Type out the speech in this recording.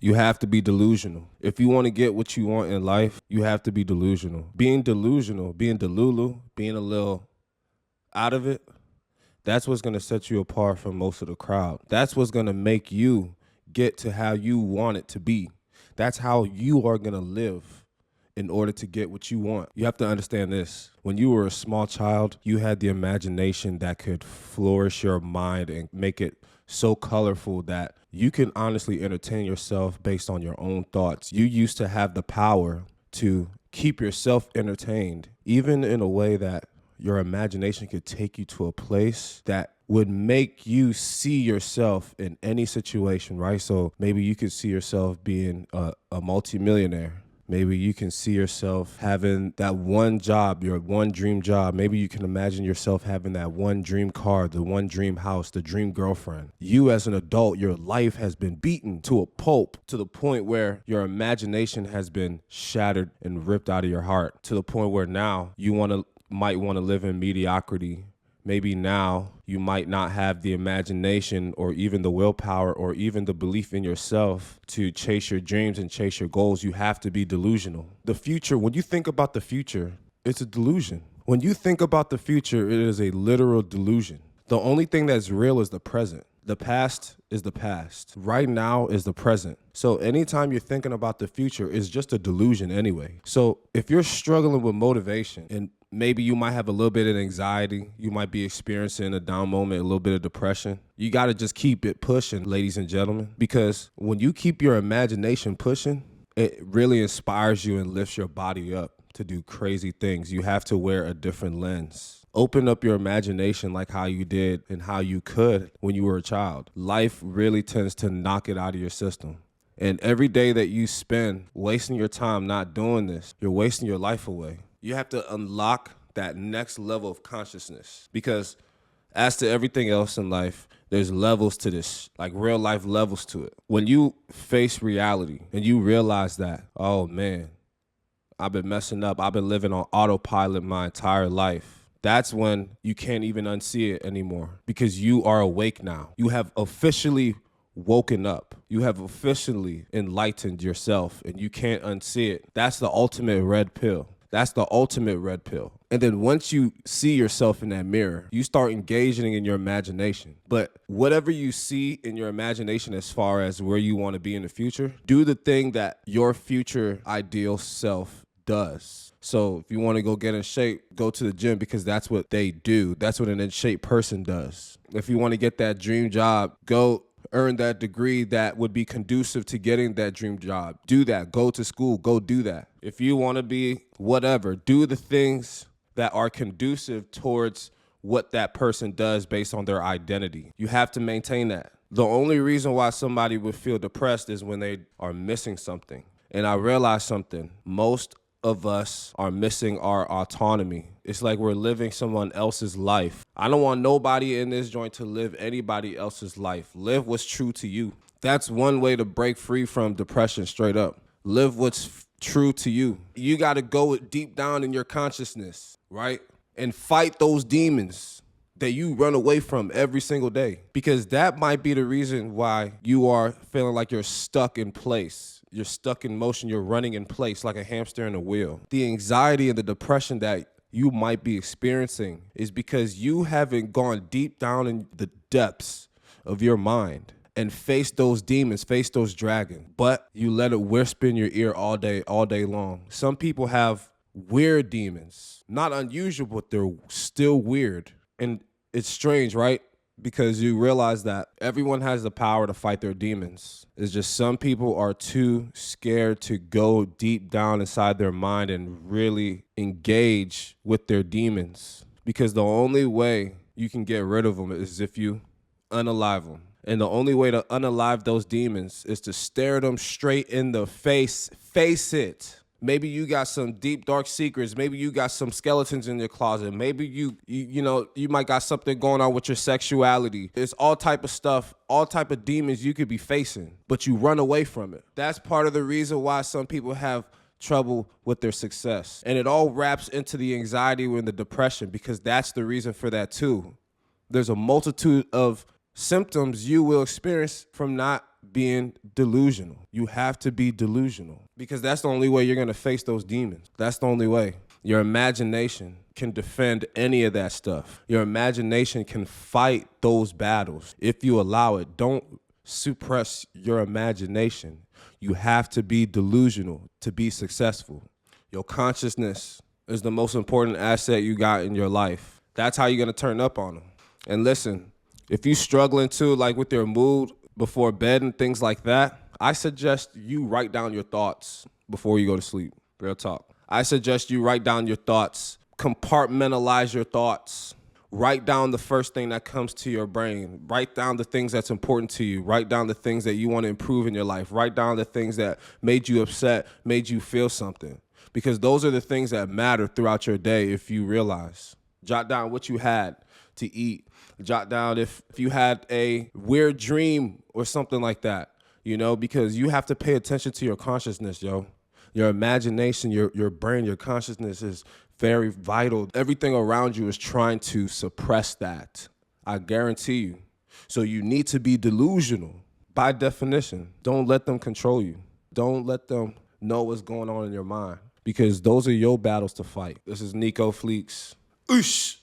You have to be delusional. If you want to get what you want in life, you have to be delusional. Being delusional, being delulu, being a little out of it, that's what's going to set you apart from most of the crowd. That's what's going to make you get to how you want it to be. That's how you are going to live in order to get what you want. You have to understand this. When you were a small child, you had the imagination that could flourish your mind and make it so colorful that you can honestly entertain yourself based on your own thoughts. You used to have the power to keep yourself entertained, even in a way that your imagination could take you to a place that would make you see yourself in any situation, right? So maybe you could see yourself being a multimillionaire. Maybe you can see yourself having that one job, your one dream job. Maybe you can imagine yourself having that one dream car, the one dream house, the dream girlfriend. You as an adult, your life has been beaten to a pulp, to the point where your imagination has been shattered and ripped out of your heart, to the point where now you might want to live in mediocrity. Maybe now you might not have the imagination or even the willpower or even the belief in yourself to chase your dreams and chase your goals. You have to be delusional. The future, when you think about the future, it's a delusion. When you think about the future, it is a literal delusion. The only thing that's real is the present. The past is the past. Right now is the present. So anytime you're thinking about the future, it's just a delusion anyway. So if you're struggling with motivation and maybe you might have a little bit of anxiety, you might be experiencing a down moment, a little bit of depression, you got to just keep it pushing, ladies and gentlemen, because when you keep your imagination pushing, it really inspires you and lifts your body up to do crazy things. You have to wear a different lens. Open up your imagination like how you did and how you could when you were a child. Life really tends to knock it out of your system. And every day that you spend wasting your time not doing this, you're wasting your life away. You have to unlock that next level of consciousness, because as to everything else in life, there's levels to this, like real life levels to it. When you face reality and you realize that, oh man, I've been messing up. I've been living on autopilot my entire life. That's when you can't even unsee it anymore, because you are awake now. You have officially woken up. You have officially enlightened yourself and you can't unsee it. That's the ultimate red pill. That's the ultimate red pill. And then once you see yourself in that mirror, you start engaging in your imagination. But whatever you see in your imagination as far as where you want to be in the future, do the thing that your future ideal self does. So if you want to go get in shape, go to the gym, because that's what they do. That's what an in shape person does. If you want to get that dream job, go earn that degree that would be conducive to getting that dream job. Do that. Go to school. Go do that. If you want to be whatever, do the things that are conducive towards what that person does based on their identity. You have to maintain that. The only reason why somebody would feel depressed is when they are missing something. And I realized something. Most of us are missing our autonomy. It's like we're living someone else's life. I don't want nobody in this joint to live anybody else's life. Live what's true to you. That's one way to break free from depression, straight up. Live what's true to you. You got to go deep down in your consciousness, right? And fight those demons that you run away from every single day, because that might be the reason why you are feeling like you're stuck in place. You're stuck in motion. You're running in place like a hamster in a wheel. The anxiety and the depression that you might be experiencing is because you haven't gone deep down in the depths of your mind and face those demons, face those dragons, but you let it whisper in your ear all day long. Some people have weird demons, not unusual, but they're still weird. And it's strange, right? Because you realize that everyone has the power to fight their demons. It's just some people are too scared to go deep down inside their mind and really engage with their demons. Because the only way you can get rid of them is if you unalive them. And the only way to unalive those demons is to stare them straight in the face. Face it. Maybe you got some deep, dark secrets. Maybe you got some skeletons in your closet. Maybe you might got something going on with your sexuality. It's all type of stuff, all type of demons you could be facing, but you run away from it. That's part of the reason why some people have trouble with their success. And it all wraps into the anxiety and the depression, because that's the reason for that too. There's a multitude of symptoms you will experience from not being delusional. You have to be delusional because that's the only way you're going to face those demons. That's the only way. Your imagination can defend any of that stuff. Your imagination can fight those battles if you allow it. Don't suppress your imagination. You have to be delusional to be successful. Your consciousness is the most important asset you got in your life. That's how you're going to turn up on them. And listen, if you're struggling too, like with your mood before bed and things like that, I suggest you write down your thoughts before you go to sleep. Real talk. I suggest you write down your thoughts. Compartmentalize your thoughts. Write down the first thing that comes to your brain. Write down the things that's important to you. Write down the things that you want to improve in your life. Write down the things that made you upset, made you feel something. Because those are the things that matter throughout your day if you realize. Jot down what you had to eat. Jot down if you had a weird dream or something like that, because you have to pay attention to your consciousness, yo. Your imagination, your brain, your consciousness is very vital. Everything around you is trying to suppress that. I guarantee you. So you need to be delusional by definition. Don't let them control you. Don't let them know what's going on in your mind because those are your battles to fight. This is Nico Fleeks. Oosh.